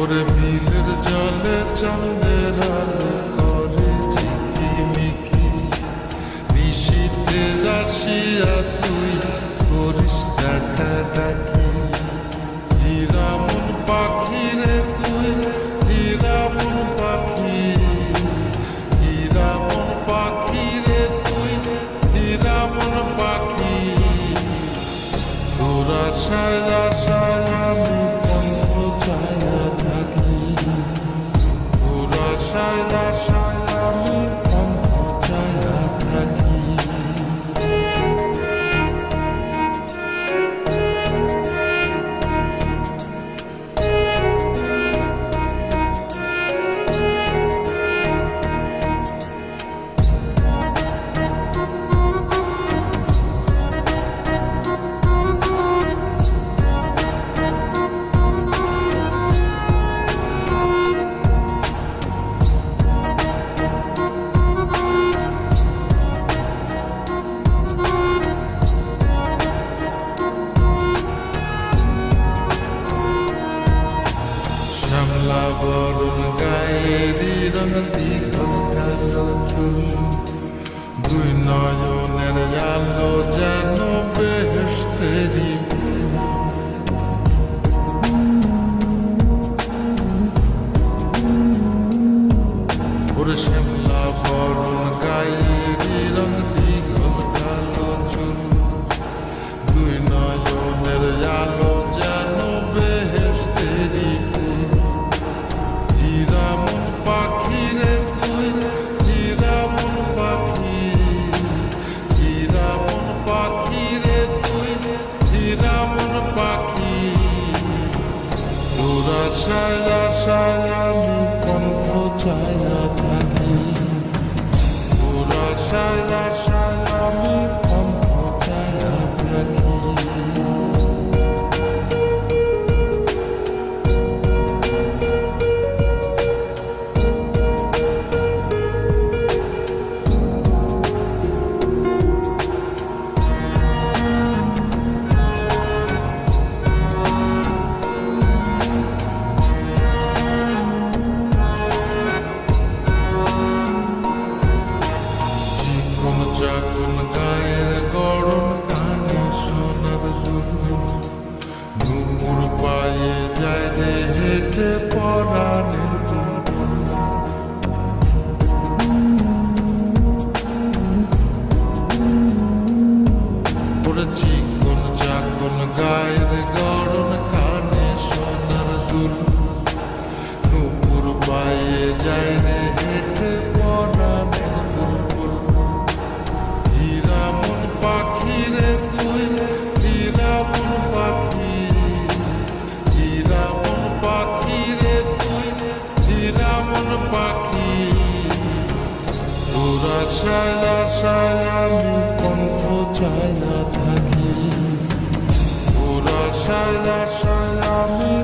ওরে বিলের জলে চাঁদের আলো করে ঝিকিমিকি, নিশীথে আসিয়া তুই করিস ডাকাডাকি। হীরামন পাখি রে তুই, হীরামন পাখি, হীরামন পাখি রে তুই, হীরামন পাখি। তোর আশায় আশায় আমি পন্থ চায়া থাকি, তোর আশায় আশায় আমি পন্থ চায়া থাকি। শ্যামলা বরণ গায়েরি রঙ দীঘল কালো চুল, দুই নয়নের আলো যেন বেহেশতেরি ফুল। ওরে শ্যামলা বরণ গায়েরি রঙ দীঘল কালো চুল, দুই নয়নের আলো যেন বেহেশতেরি ফুল। হীরামন পাখি রে তুই, হীরামন পাখি, হীরামন পাখি রে তুই, হীরামন পাখি। তোর আশায় আশায় আমি পন্থ চায়া থাকি, তোর আশায় আশায় আমি পন্থ চায়া থাকি। চাকন গায়ের গড়ন কানে সোনার দুল, নুপুর পায়ে যায় রে হেঁটে পরাণের বুলবুল। ওরে চিকন চাকন গায়ের গড়ন কানে সোনার দুল, নুপুর পায়ে যায় রে হেঁটে পরাণের বুলবুল। হীরামন পাখি রে তুই, হীরামন পাখি, হীরামন পাখি রে তুই, হীরামন পাখি। তোর আশায় আশায় আমি পন্থ চায়া থাকি, তোর আশায় আশায় আমি